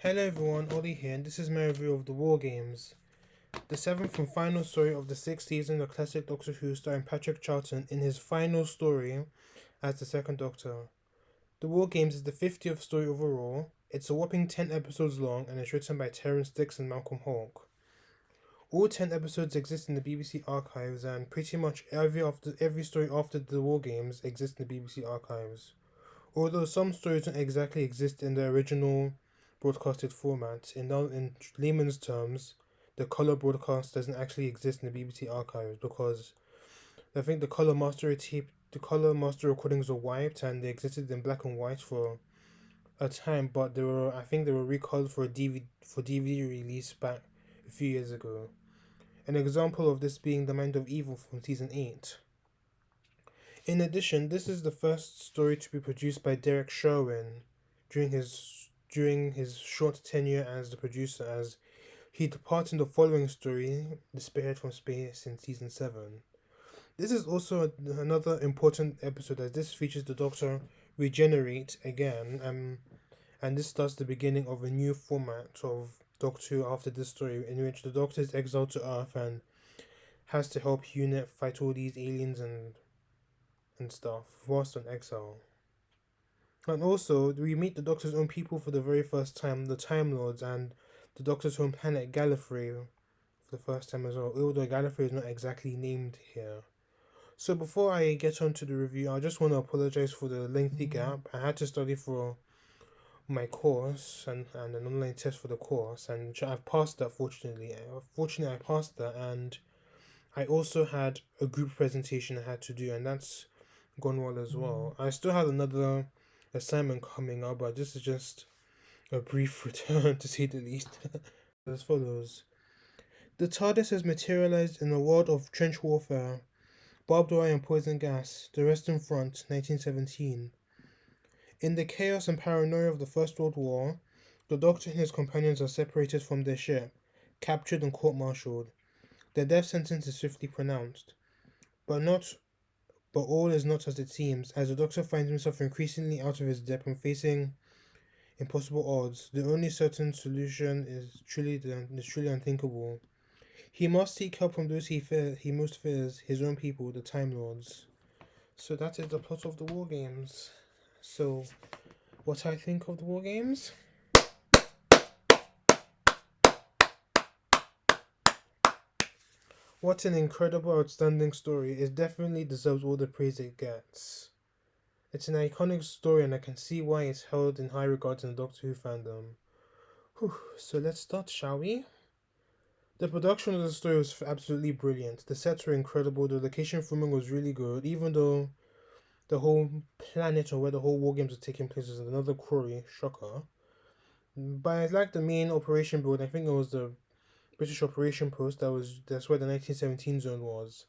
Hello everyone, Oli here, and this is my review of the War Games, the seventh and final story of the sixth season of classic Doctor Who, starring Patrick Troughton in his final story as the second Doctor. The War Games is the 50th story overall. It's a whopping 10 episodes long and is written by Terence Dix and Malcolm Hawke. All 10 episodes exist in the BBC archives, and pretty much every story after the War Games exists in the BBC archives. Although some stories don't exactly exist in the original broadcasted format, in layman's terms, the colour broadcast doesn't actually exist in the BBC archives because I think the colour master recordings were wiped and they existed in black and white for a time, but I think they were recalled for DVD release back a few years ago. An example of this being The Mind of Evil from season 8. In addition, this is the first story to be produced by Derek Sherwin during his short tenure as the producer, as he departed in the following story, The Spearhead from Space, in season 7. This is also another important episode as this features the Doctor regenerate again, and this starts the beginning of a new format of Doctor Who after this story, in which the Doctor is exiled to Earth and has to help UNIT fight all these aliens and stuff whilst on exile. And also, we meet the Doctor's own people for the very first time, the Time Lords, and the Doctor's home planet Gallifrey for the first time as well, although Gallifrey is not exactly named here. So before I get on to the review, I just want to apologize for the lengthy gap. I had to study for my course and an online test for the course, and I've passed that fortunately. Fortunately, I passed that, and I also had a group presentation I had to do, and that's gone well as well. I still have another assignment coming up, but this is just a brief return to say the least. As follows: the TARDIS has materialized in a world of trench warfare, barbed wire and poison gas, the Western Front, 1917. In the chaos and paranoia of the First World War, the Doctor and his companions are separated from their ship, captured and court-martialed. Their death sentence is swiftly pronounced, but not but all is not as it seems, as the Doctor finds himself increasingly out of his depth and facing impossible odds. The only certain solution is truly unthinkable. He must seek help from those he most fears, his own people, the Time Lords. So that is the plot of the War Games. So, what I think of the War Games? What an incredible, outstanding story. It definitely deserves all the praise it gets. It's an iconic story, and I can see why it's held in high regard in the Doctor Who fandom. Whew, so let's start, shall we? The production of the story was absolutely brilliant. The sets were incredible, the location filming was really good, even though the whole planet or where the whole War Games are taking place is another quarry, shocker. But I like the main operation build. I think it was the British Operation Post. That's where the 1917 zone was.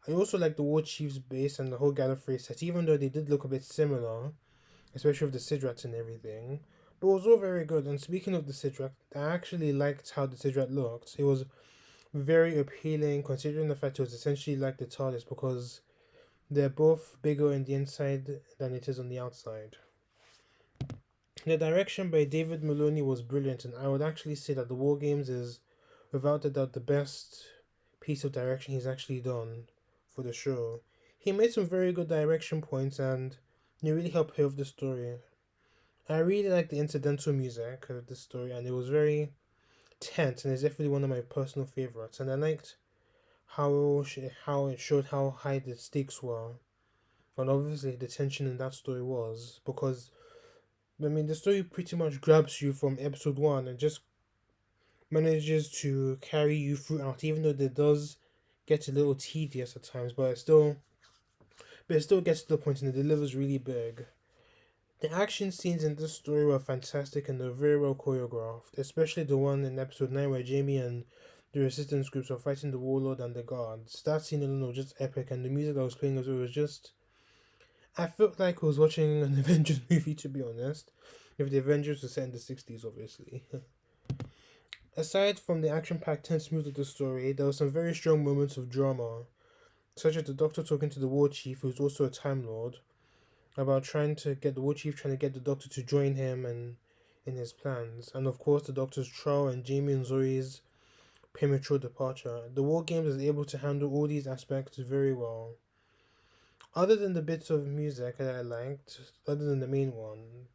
I also like the War Chief's base and the whole Gallifrey set, even though they did look a bit similar, especially with the Sidrats and everything. But it was all very good. And speaking of the Sidrat, I actually liked how the Sidrat looked. It was very appealing, considering the fact it was essentially like the TARDIS, because they're both bigger in the inside than it is on the outside. The direction by David Maloney was brilliant, and I would actually say that the War Games is, without a doubt, the best piece of direction he's actually done for the show. He made some very good direction points, and they really helped pay off the story. I really like the incidental music of the story, and it was very tense, and it's definitely one of my personal favorites. And I liked how it showed how high the stakes were, and obviously the tension in that story was, because I mean the story pretty much grabs you from episode one and just manages to carry you throughout, even though it does get a little tedious at times, but it still gets to the point and it delivers really big. The action scenes in this story were fantastic and they're very well choreographed, especially the one in episode 9 where Jamie and the resistance groups are fighting the warlord and the guards. That scene alone was just epic, and the music that was playing as well was just. I felt like I was watching an Avengers movie, to be honest. If the Avengers were set in the 60s, obviously. Aside from the action packed tense mood of the story, there were some very strong moments of drama, such as the Doctor talking to the War Chief, who's also a Time Lord, about trying to get the War Chief trying to get the Doctor to join him, and in his plans, and of course the Doctor's trial and Jamie and Zoe's premature departure. The War Games is able to handle all these aspects very well. Other than the bits of music that I liked, other than the main one,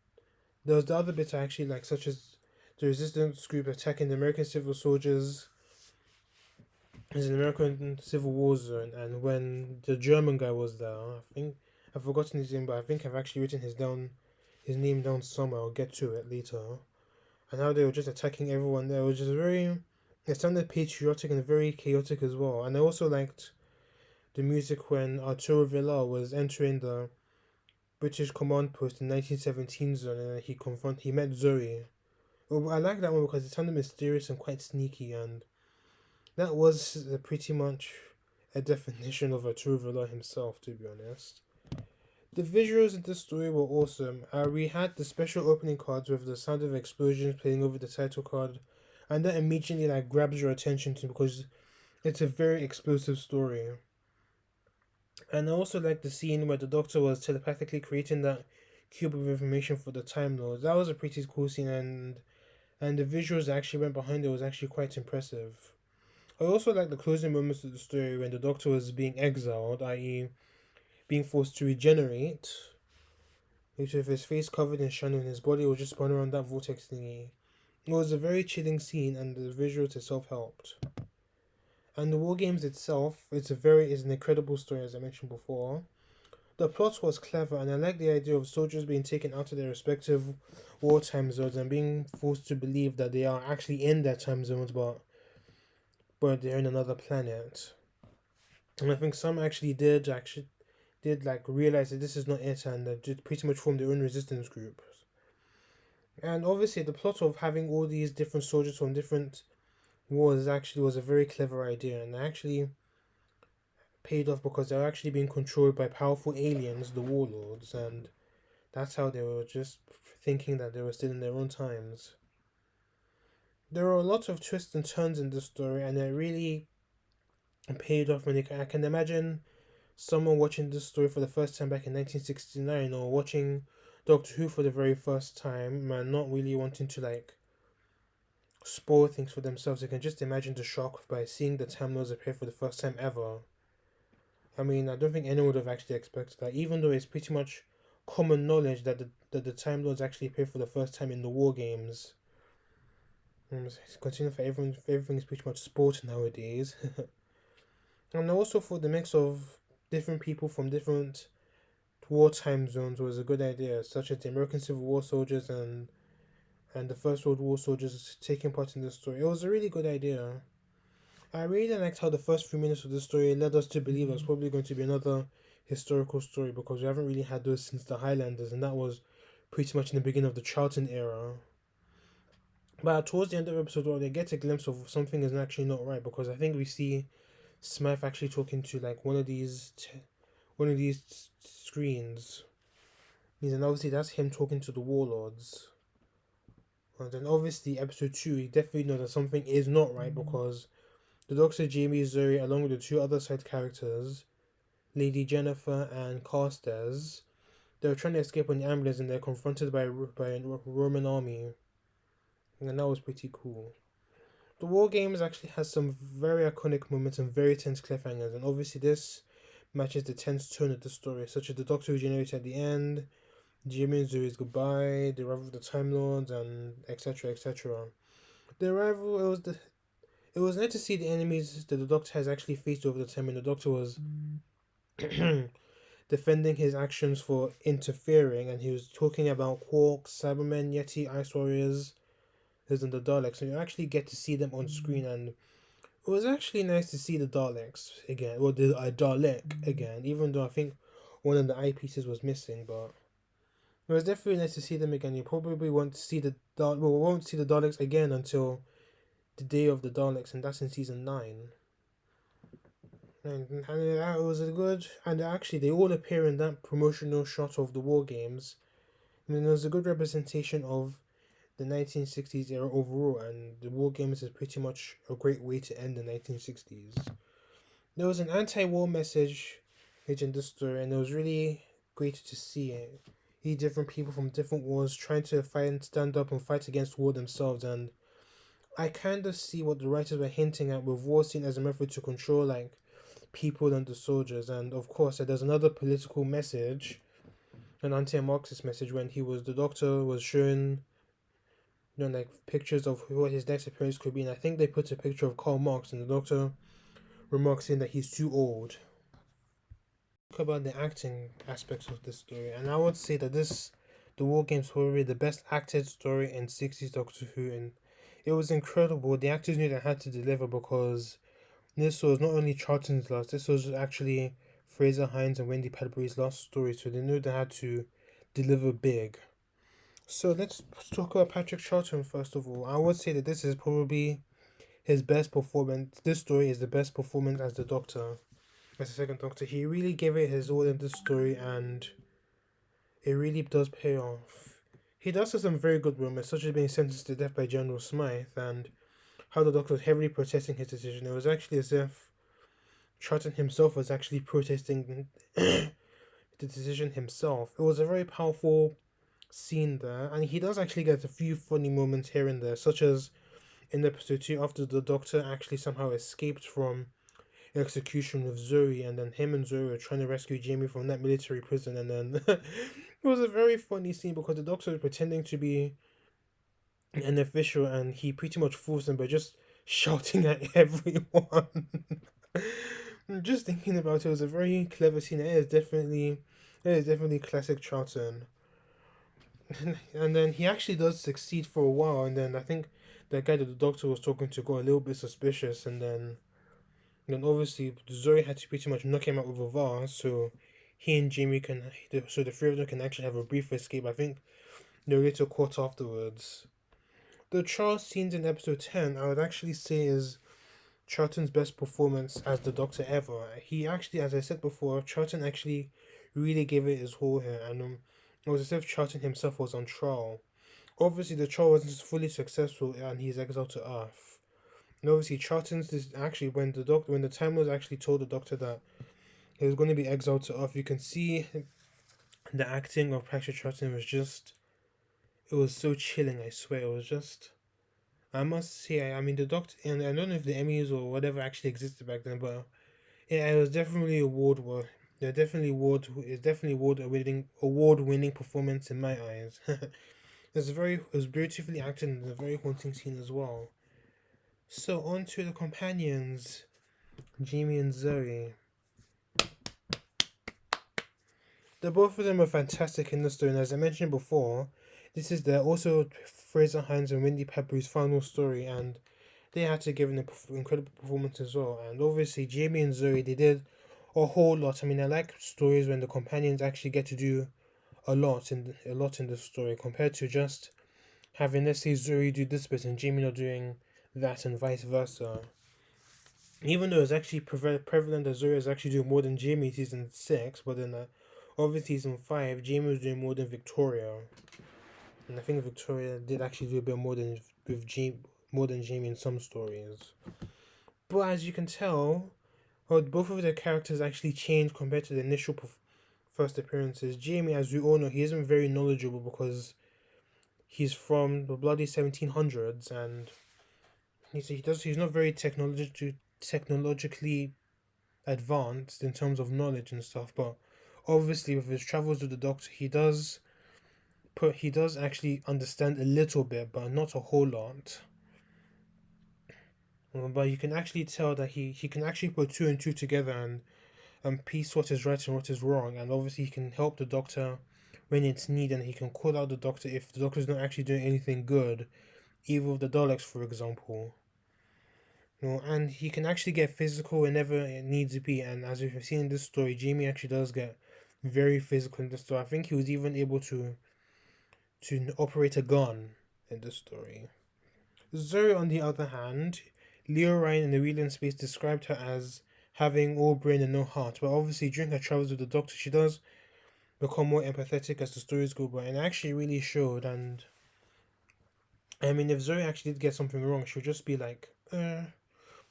there was the other bits I actually liked, such as the resistance group attacking the American civil soldiers in an American Civil War zone, and when the German guy was there, I think I've forgotten his name, but I think I've actually written his name down somewhere. I'll get to it later. And how they were just attacking everyone there, which is very. It sounded patriotic and very chaotic as well. And I also liked the music when Arturo Villar was entering the British command post in 1917 zone, and he met Zoe. Well, I like that one because it sounded mysterious and quite sneaky, and that was pretty much a definition of Arturo Villar himself, to be honest. The visuals in this story were awesome. We had the special opening cards with the sound of explosions playing over the title card, and that immediately grabs your attention to because it's a very explosive story. And I also like the scene where the Doctor was telepathically creating that cube of information for the Time Lords. That was a pretty cool scene, and the visuals that actually went behind it was actually quite impressive. I also like the closing moments of the story when the Doctor was being exiled, i.e., being forced to regenerate, which with his face covered in shadow and his body was just spun around that vortex thingy. It was a very chilling scene, and the visuals itself helped. And the War Games itself, it's an incredible story, as I mentioned before. The plot was clever, and I like the idea of soldiers being taken out of their respective wartime zones and being forced to believe that they are actually in their time zones, but they're in another planet. And I think some did realize that this is not it, and just pretty much formed their own resistance group. And obviously, the plot of having all these different soldiers from different wars actually was a very clever idea, and actually paid off because they're actually being controlled by powerful aliens, the warlords, and that's how they were just thinking that they were still in their own times. There are a lot of twists and turns in this story, and it really paid off. I can imagine someone watching this story for the first time back in 1969, or watching Doctor Who for the very first time, and not really wanting to spoil things for themselves. They can just imagine the shock by seeing the Time Lords appear for the first time ever. I mean, I don't think anyone would have actually expected that, even though it's pretty much common knowledge that the Time Lords actually appear for the first time in the War Games. It's continuing for everything is pretty much sport nowadays. And also for the mix of different people from different wartime zones was a good idea, such as the American Civil War soldiers and the First World War soldiers taking part in the story. It was a really good idea. I really liked how the first few minutes of the story led us to believe there's probably going to be another historical story because we haven't really had those since the Highlanders, and that was pretty much in the beginning of the Troughton era. But towards the end of the episode, they get a glimpse of something is actually not right because I think we see Smythe actually talking to one of these screens. And obviously that's him talking to the warlords. And then obviously episode 2, he definitely knows that something is not right because the Doctor, Jamie, Zoe, along with the two other side characters, Lady Jennifer and Carstairs, they're trying to escape on the ambulance and they're confronted by a Roman army. And that was pretty cool. The War Games actually has some very iconic moments and very tense cliffhangers, and obviously this matches the tense tone of the story, such as the Doctor regenerates at the end, Jamie and Zoe's goodbye, the arrival of the Time Lords, and etc. etc. The arrival, it was nice to see the enemies that the Doctor has actually faced over the time, and the Doctor was defending his actions for interfering, and he was talking about Quarks, Cybermen, Yeti, Ice Warriors, and the Daleks, and you actually get to see them on screen, and it was actually nice to see the Daleks again, or the Dalek again, even though I think one of the eyepieces was missing, but it was definitely nice to see them again. You probably won't see the Daleks again until the Day of the Daleks, and that's in season 9. And that was a good, and actually they all appear in that promotional shot of the War Games. I mean, it was a good representation of the 1960s era overall, and the War Games is pretty much a great way to end the 1960s. There was an anti-war message in this story, and it was really great to see it. different people from different wars trying to fight, stand up and fight against war themselves. And I kind of see what the writers were hinting at with war seen as a method to control like people and the soldiers. And of course, there's another political message, an anti-Marxist message, when the doctor was shown, like pictures of what his next appearance could be. And I think they put a picture of Karl Marx, and the doctor remarks saying that he's too old. Talk about the acting aspects of this story, and I would say that the War Games, were probably the best acted story in 60s Doctor Who, and it was incredible. The actors knew they had to deliver because this was not only Charlton's last, this was actually Fraser Hines and Wendy Padbury's last story, so they knew they had to deliver big. So let's talk about Patrick Troughton first of all. I would say that this is probably his best performance. This story is the best performance as the Doctor, as the second Doctor. He really gave it his all in this story, and it really does pay off. He does have some very good moments, such as being sentenced to death by General Smythe, and how the Doctor was heavily protesting his decision. It was actually as if Troughton himself was actually protesting the decision himself. It was a very powerful scene there, and he does actually get a few funny moments here and there, such as in episode 2 after the Doctor actually somehow escaped from execution with Zoe, and then him and Zoe were trying to rescue Jamie from that military prison, and then it was a very funny scene because the Doctor was pretending to be an official, and he pretty much fools them by just shouting at everyone. Just thinking about it was a very clever scene. It is definitely classic Charlton. And then he actually does succeed for a while, and then I think the guy that the Doctor was talking to got a little bit suspicious, and then obviously Zoe had to pretty much knock him out with a vase, so he and Jamie so the three of them can actually have a brief escape. I think they're later caught afterwards. The Charles scenes in episode 10, I would actually say, is Charlton's best performance as the Doctor ever. He actually, as I said before, Charlton actually really gave it his whole here, and it was as if Charlton himself was on trial. Obviously, the trial wasn't fully successful, and he's exiled to Earth. And obviously, Charlton's this actually when the Time Lords actually told the Doctor that he was going to be exiled to Earth, you can see the acting of Patrick Troughton was just, it was so chilling. I swear, it was just. I must say, I mean, the Doctor, and I don't know if the Emmys or whatever actually existed back then, but yeah, it was definitely award war. They're definitely award. It's definitely award winning performance in my eyes. It was beautifully acted and a very haunting scene as well. So on to the companions, Jamie and Zoe. The both of them are fantastic in the story, and as I mentioned before, this is also Fraser Hines and Wendy Padbury's final story, and they had to give an incredible performance as well. And obviously, Jamie and Zoe, they did a whole lot. I mean, I like stories when the companions actually get to do a lot in the story compared to just having, let's say, Zoe do this bit and Jamie not doing that, and vice versa. Even though it's actually prevalent that Zoe is actually doing more than Jamie season 6, but then obviously season 5, Jamie was doing more than Victoria. And I think Victoria did actually do a bit more than Jamie in some stories. But as you can tell, both of their characters actually changed compared to the initial first appearances. Jamie, as we all know, he isn't very knowledgeable because he's from the bloody 1700s, and he's not very technologically advanced in terms of knowledge and stuff. But obviously, with his travels with the Doctor, he does actually understand a little bit, but not a whole lot. But you can actually tell that he can actually put two and two together and piece what is right and what is wrong. And obviously, he can help the Doctor when it's needed, and he can call out the Doctor if the Doctor is not actually doing anything good, either with the Daleks, for example. And he can actually get physical whenever it needs to be. And as we've seen in this story, Jamie actually does get very physical in this story. I think he was even able to operate a gun in this story. Zoe, on the other hand, Leo Ryan in the Wheel in Space described her as having all brain and no heart, but obviously during her travels with the Doctor, she does become more empathetic as the stories go by, and it actually really showed. And I mean, if Zoe actually did get something wrong, she'll just be like, But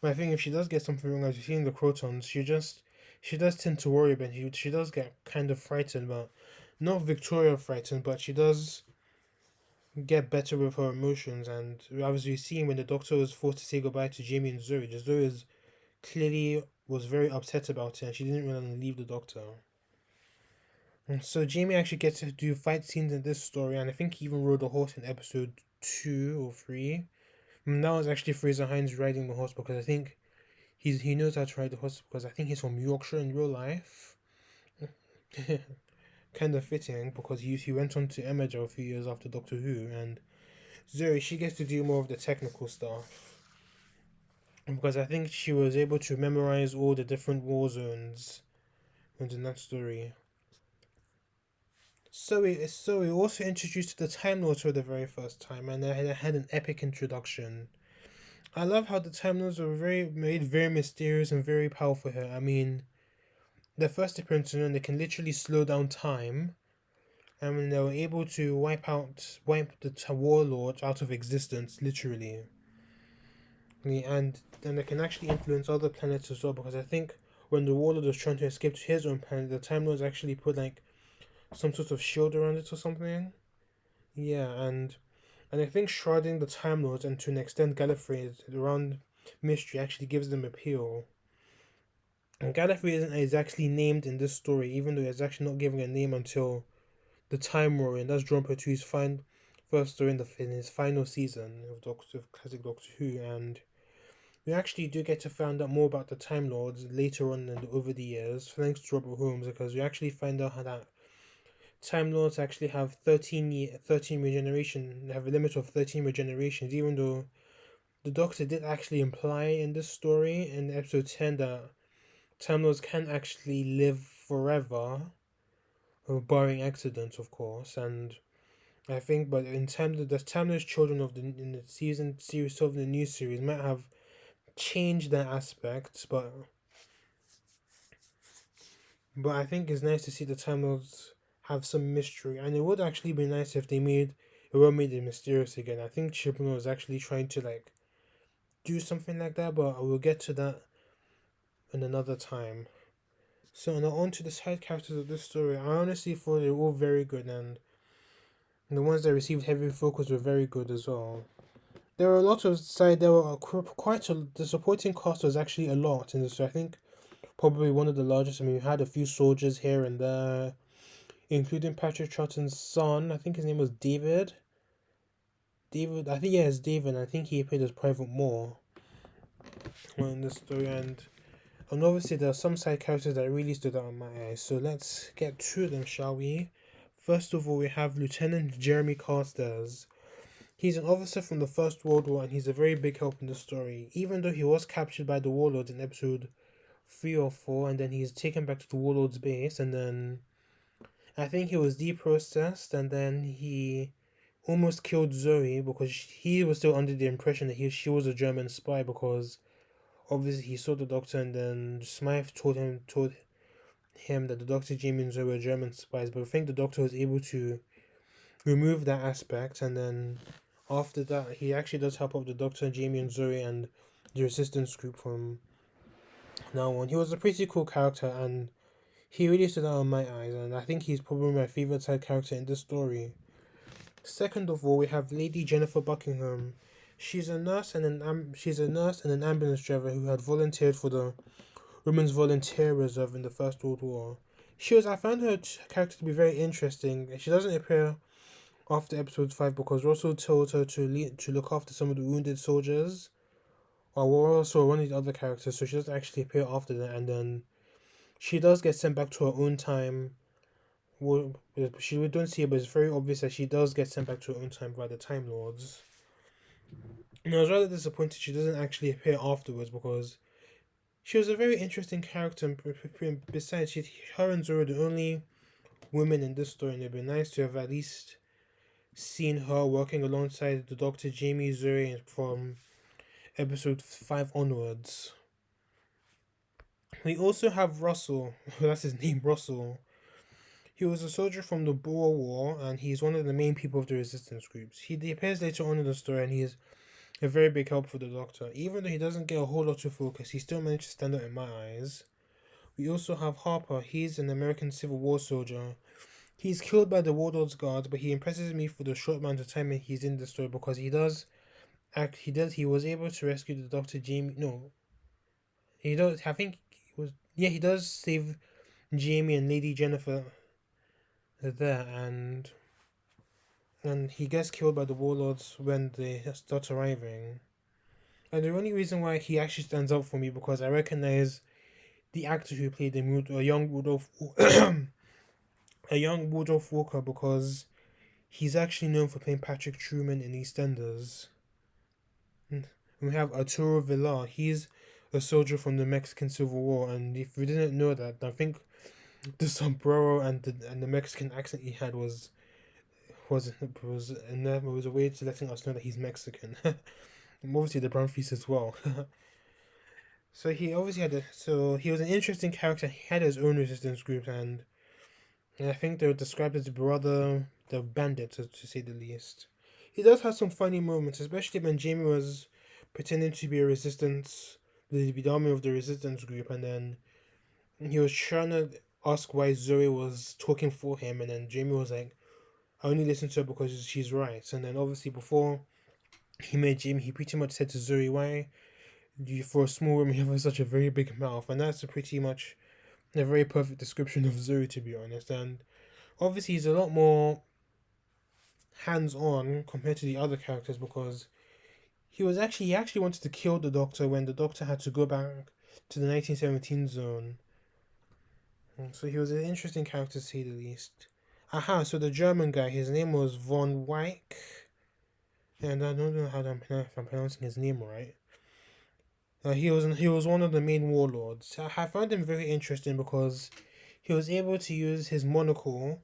I think if she does get something wrong, as you see in the Crotons, she does tend to worry, but she does get kind of frightened, but not Victoria frightened, but she does get better with her emotions. And as we've seen when the Doctor was forced to say goodbye to Jamie and Zoe, Zoe is clearly was very upset about it, and she didn't want to leave the Doctor. And so Jamie actually gets to do fight scenes in this story, and I think he even rode a horse in episode 2 or 3. And that was actually Fraser Hines riding the horse, because I think he knows how to ride the horse, because I think he's from Yorkshire in real life. Kind of fitting, because he went on to Emmerdale a few years after Doctor Who, and Zoe, she gets to do more of the technical stuff, because I think she was able to memorize all the different war zones in that story. So we also introduced the Time Lords for the very first time, and they had an epic introduction. I love how the Time Lords were made very mysterious and very powerful here. I mean, their first appearance, they can literally slow down time, and when they were able to wipe the warlord out of existence, literally. And they can actually influence other planets as well, because I think when the warlord was trying to escape to his own planet, the Time Lords actually put like some sort of shield around it or something. Yeah, and I think shrouding the Time Lords and to an extent Gallifrey around mystery actually gives them appeal. And Gallifrey is actually named in this story, even though it's actually not given a name until the Time War, and that's drawn to his first story in his final season of classic Doctor Who, and we actually do get to find out more about the Time Lords later on over the years, thanks to Robert Holmes, because we actually find out how that Time Lords actually have 13 regeneration. They have a limit of 13 regenerations, even though the Doctor did actually imply in this story in episode 10 that Time Lords can actually live forever, barring accidents, of course. And I think, but in terms of the Time Lords children of in the series of the new series might have changed their aspects, but I think it's nice to see the Time Lords have some mystery, and it would actually be nice if they made it mysterious again. I think Chibnall was actually trying to like do something like that, but I will get to that in another time. So now on to the side characters of this story. I honestly thought they were all very good, and the ones that received heavy focus were very good as well. There were a lot of side. There were quite a. The supporting cast was actually a lot in this. So I think probably one of the largest. I mean, we had a few soldiers here and there, including Patrick Troughton's son. I think his name was David. I think, yeah, it's David. I think he appeared as Private Moore in the story, and obviously there are some side characters that really stood out in my eyes. So let's get to them, shall we? First of all, we have Lieutenant Jeremy Carstairs. He's an officer from the First World War, and he's a very big help in the story. Even though he was captured by the Warlords in episode 3 or 4, and then he's taken back to the Warlords base, and then I think he was deprocessed, and then he almost killed Zoe because he was still under the impression that she was a German spy, because obviously he saw the Doctor, and then Smythe told him that the Doctor, Jamie, and Zoe were German spies. But I think the Doctor was able to remove that aspect, and then after that he actually does help out the Doctor, Jamie, and Zoe and the resistance group from now on. He was a pretty cool character, and he really stood out in my eyes, and I think he's probably my favorite side character in this story. Second of all, we have Lady Jennifer Buckingham. She's a nurse and an ambulance driver who had volunteered for the Women's Volunteer Reserve in the First World War. I found her character to be very interesting. She doesn't appear after episode 5 because Russell told her to look after some of the wounded soldiers, or also one of the other characters, so she doesn't actually appear after that, and then she does get sent back to her own time. Well, we don't see it, but it's very obvious that she does get sent back to her own time by the Time Lords. And I was rather disappointed she doesn't actually appear afterwards, because she was a very interesting character, and besides, her and Zora are the only women in this story, and it'd be nice to have at least seen her working alongside the Doctor, Jamie, Zoe from episode 5 onwards. We also have Russell. That's his name, Russell. He was a soldier from the Boer War, and he's one of the main people of the resistance groups. He appears later on in the story, and he's a very big help for the Doctor. Even though he doesn't get a whole lot of focus, he still managed to stand out in my eyes. We also have Harper. He's an American Civil War soldier He's killed by the Warlord's guards, but he impresses me for the short amount of time he's in the story because he does act. He was able to rescue the Doctor Jamie. No, he does. I think he was. Yeah, he does save Jamie and Lady Jennifer there, and he gets killed by the warlords when they start arriving. And the only reason why he actually stands out for me because I recognize the actor who played a young Rudolph, a young Rudolph Walker, because he's actually known for playing Patrick Truman in EastEnders. And we have Arturo Villar. He's a soldier from the Mexican Civil War, and if we didn't know that, I think the sombrero and the Mexican accent he had was a way to letting us know that he's Mexican. And obviously the brown face as well. So he obviously he was an interesting character. He had his own resistance group, and I think they were described as the bandit, to say the least. He does have some funny moments, especially when Jamie was pretending to be the army of the resistance group, and then he was trying to ask why Zoe was talking for him, and then Jamie was like, I only listen to her because she's right. And then obviously before he met Jamie, he pretty much said to Zoe, why do you, for a small woman, you have such a very big mouth? And that's pretty much a very perfect description of Zoe, to be honest. And obviously he's a lot more hands-on compared to the other characters because he actually wanted to kill the Doctor when the Doctor had to go back to the 1917 zone. So he was an interesting character to say the least. Aha, so the German guy, his name was von Wyck. And I don't know if I'm pronouncing his name right. He was one of the main warlords. I found him very interesting because he was able to use his monocle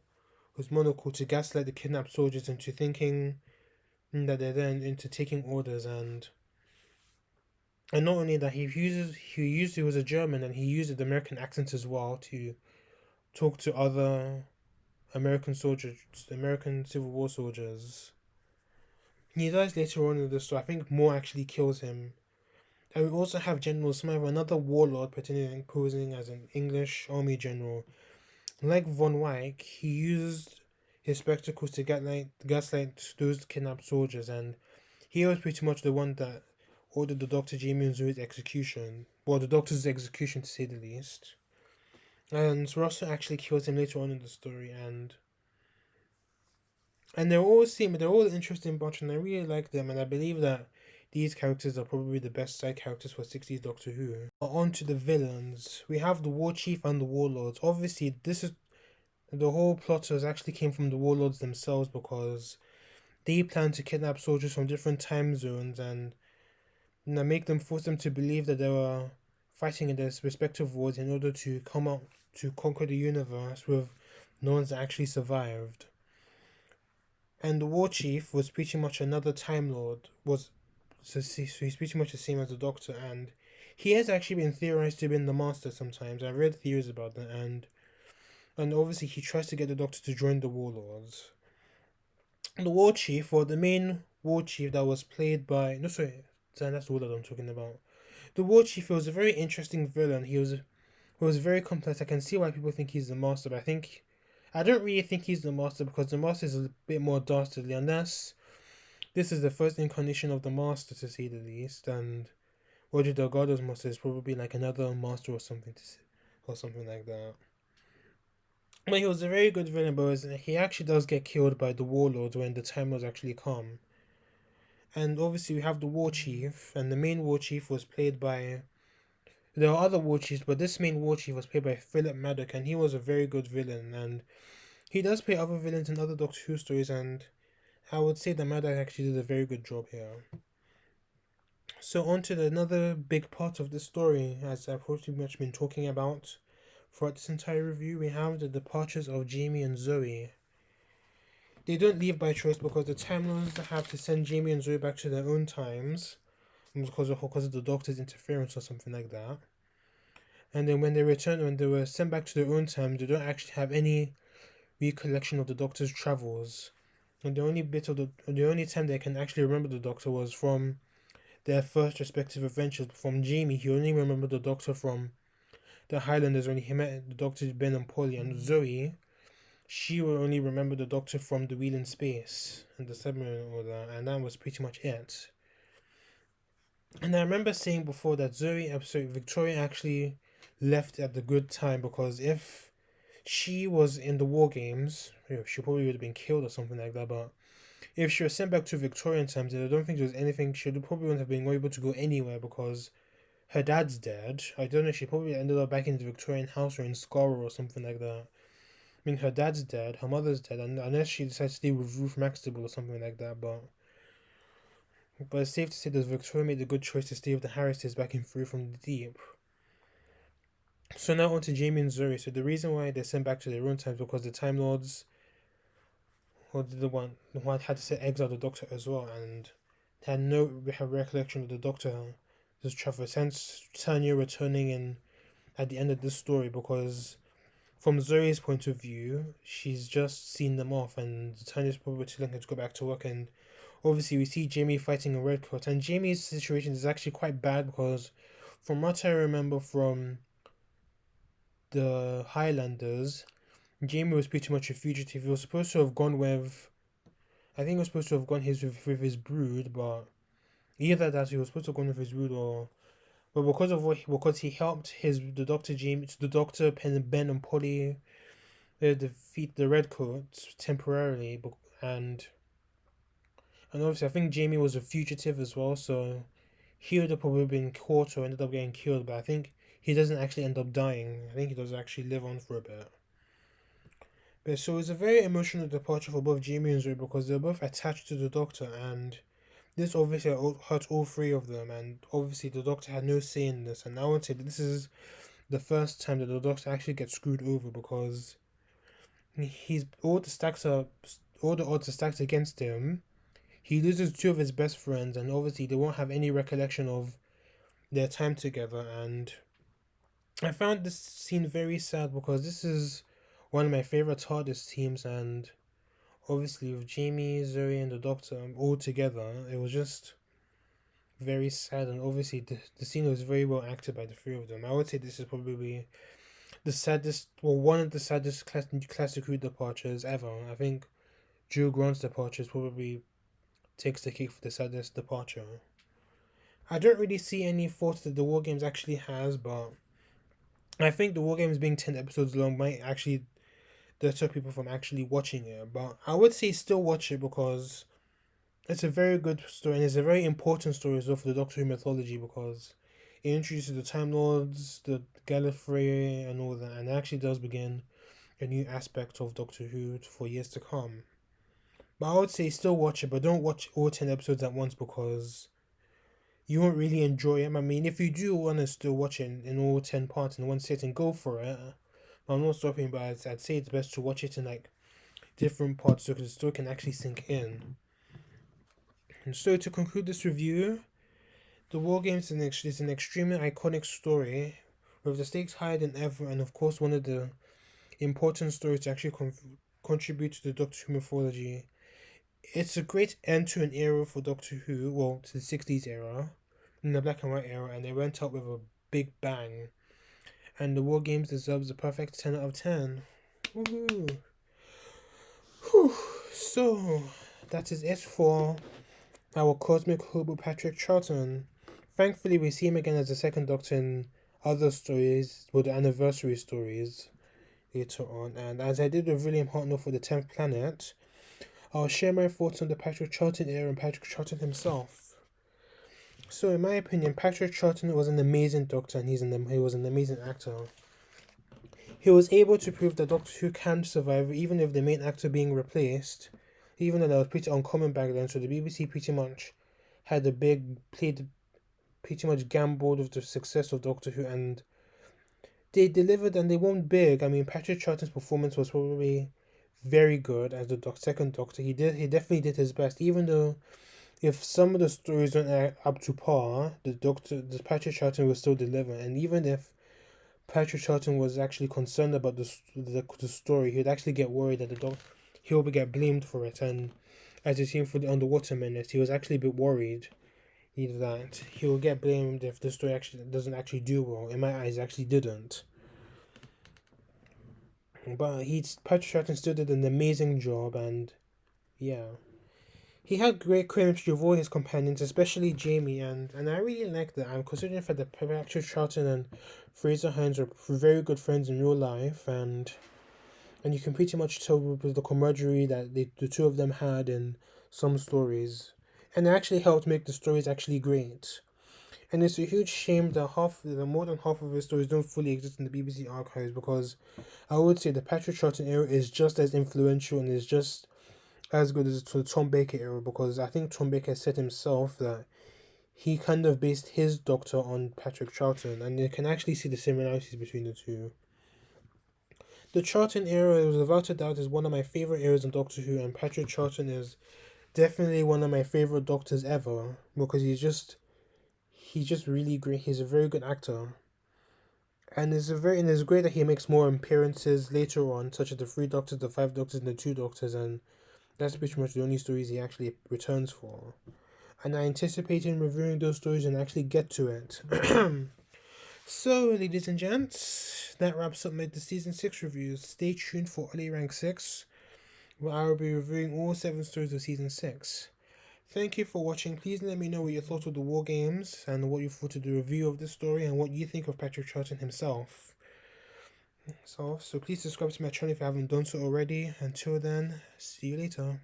to gaslight the kidnapped soldiers into thinking that they're then into taking orders, and not only that, he was a German, and he used the American accent as well to talk to other American soldiers, American Civil War soldiers. He dies later on in the story. I think Moore actually kills him. And we also have General Smythe, another warlord posing as an English army general. Like Von Wyck, he used his spectacles to gaslight those kidnapped soldiers, and he was pretty much the one that ordered the Dr. Jamie and Zoe's execution. Well, the Doctor's execution, to say the least. And Russell actually kills him later on in the story, and they're all interesting bunch, and I really like them, and I believe that these characters are probably the best side characters for 60s Doctor Who. On to the villains. We have the War Chief and the Warlords. Obviously, the whole plot actually came from the Warlords themselves because they planned to kidnap soldiers from different time zones and force them to believe that they were fighting in their respective wars in order to come out to conquer the universe with no one's actually survived. And the War Chief was pretty much another Time Lord. So he's pretty much the same as the Doctor, and he has actually been theorized to have been the Master sometimes. I've read theories about that, and obviously he tries to get the Doctor to join the Warlords. The War Chief, or the main War Chief that was played by... No, sorry, that's the Warlord I'm talking about. The War Chief was a very interesting villain. He was very complex. I can see why people think he's the Master, but I don't really think he's the Master because the Master is a bit more dastardly, unless this is the first incarnation of the Master, to say the least, and Roger Delgado's Master is probably like another Master or something like that. But he was a very good villain, but he actually does get killed by the Warlords when the time was actually come. And obviously we have the War Chief, and the main War Chief was played by... There are other War Chiefs, but this main War Chief was played by Philip Maddock, and he was a very good villain, and he does play other villains in other Doctor Who stories, and I would say that Maddox actually did a very good job here. So on to another big part of the story, as I've pretty much been talking about throughout this entire review, we have the departures of Jamie and Zoe. They don't leave by choice because the Time Lords have to send Jamie and Zoe back to their own times because of the Doctor's interference or something like that. And then when they were sent back to their own time, they don't actually have any recollection of the Doctor's travels. And the only time they can actually remember the Doctor was from their first respective adventures. From Jamie, he only remembered the Doctor from the Highlanders when he met the Doctors Ben and Polly, and Zoe, she will only remember the Doctor from the wheel in space and the submarine and all that, and that was pretty much it. And I remember saying before that Victoria actually left at the good time, because if she was in the war games, she probably would have been killed or something like that. But if she was sent back to Victorian times, I don't think there was anything. She probably wouldn't have been able to go anywhere because her dad's dead. I don't know. She probably ended up back in the Victorian house or in Scarborough or something like that. I mean, her dad's dead, her mother's dead, and unless she decides to stay with Ruth Maxtable or something like that, but it's safe to say that Victoria made the good choice to stay with the Harrises back in Free from the Deep. So now on to Jamie and Zoe. So the reason why they're sent back to their own times because the Time Lords, or the one had to set exile the Doctor as well, and had no recollection of the Doctor. This Trafford, hence Tanya returning in at the end of this story, because from Zoe's point of view, she's just seen them off, and Tanya's probably telling her to go back to work. And obviously, we see Jamie fighting a redcoat, and Jamie's situation is actually quite bad because, from what I remember from the Highlanders, Jamie was pretty much a fugitive. He was supposed to have gone with, I think he was supposed to have gone with his brood, but either that he was supposed to have gone with his brood, or but because he helped the Doctor, Ben and Polly defeat the Redcoats temporarily, and obviously I think Jamie was a fugitive as well, so he would have probably been caught or ended up getting killed. But I think he doesn't actually end up dying. I think he does actually live on for a bit. But so it's a very emotional departure for both Jamie and Zoe because they're both attached to the Doctor, and this obviously hurt all three of them. And obviously the Doctor had no say in this. And I would say that this is the first time that the Doctor actually gets screwed over, because he's all the odds are stacked against him. He loses two of his best friends, and obviously they won't have any recollection of their time together. And I found this scene very sad because this is one of my favorite TARDIS teams, and obviously with Jamie, Zoe, and the Doctor all together, it was just very sad. And obviously the scene was very well acted by the three of them. I would say this is probably the saddest, well, one of the saddest classic Who departures ever. I think Drew Grant's departure probably takes the cake for the saddest departure. I don't really see any faults that the War Games actually has, but I think the War Games being 10 episodes long might actually deter people from actually watching it. But I would say still watch it because it's a very good story, and it's a very important story as well for the Doctor Who mythology, because it introduces the Time Lords, the Gallifrey, and all that, and it actually does begin a new aspect of Doctor Who for years to come. But I would say still watch it, but don't watch all 10 episodes at once because you won't really enjoy it. I mean, if you do want to still watch it in all 10 parts in one sitting, go for it. But I'm not stopping, but I'd say it's best to watch it in like different parts so the story can actually sink in. And so to conclude this review, the War Games is an extremely iconic story with the stakes higher than ever, and of course one of the important stories to actually contribute to the Doctor Who mythology. It's a great end to an era for Doctor Who, well, to the 60s era, in the black and white era, and they went out with a big bang. And the War Games deserves a perfect 10 out of 10. Woohoo! Whew. So, that is it for our Cosmic Hobo Patrick Troughton. Thankfully, we see him again as the second Doctor in other stories, the anniversary stories later on. And as I did with William Hartnell for the 10th Planet, I'll share my thoughts on the Patrick Troughton era and Patrick Troughton himself. So, in my opinion, Patrick Troughton was an amazing Doctor, and he was an amazing actor. He was able to prove that Doctor Who can survive even if the main actor being replaced, even though that was pretty uncommon back then. So the BBC pretty much pretty much gambled with the success of Doctor Who, and they delivered, and they won big. I mean, Patrick Troughton's performance was probably very good as the second Doctor. He definitely did his best, even though if some of the stories weren't up to par, the Patrick Troughton will still deliver. And even if Patrick Troughton was actually concerned about the story, he'd actually get worried that he'll get blamed for it. And as you seen for the Underwater Menace, he was actually a bit worried that he'll get blamed if the story actually doesn't actually do well. In my eyes, it actually didn't. But Patrick Troughton still did an amazing job, and yeah. He had great chemistry with all his companions, especially Jamie, and I really like that. I'm considering for the Patrick Troughton and Fraser Hines are very good friends in real life, and you can pretty much tell with the camaraderie that the two of them had in some stories, and it actually helped make the stories actually great. And it's a huge shame that more than half of his stories don't fully exist in the BBC archives, because I would say the Patrick Troughton era is just as influential and is just as good as the Tom Baker era, because I think Tom Baker said himself that he kind of based his Doctor on Patrick Troughton, and you can actually see the similarities between the two. The Troughton era, without a doubt, is one of my favorite eras in Doctor Who, and Patrick Troughton is definitely one of my favorite Doctors ever, because he's just really great. He's a very good actor. And it's great that he makes more appearances later on, such as the three Doctors, the five Doctors, and the two Doctors, and that's pretty much the only stories he actually returns for. And I anticipate him reviewing those stories and actually get to it. So, ladies and gents, that wraps up the season 6 reviews. Stay tuned for Oli Rank 6, where I will be reviewing all 7 stories of season 6. Thank you for watching. Please let me know what you thought of the War Games and what you thought of the review of this story and what you think of Patrick Troughton himself. So please subscribe to my channel if you haven't done so already. Until then, see you later.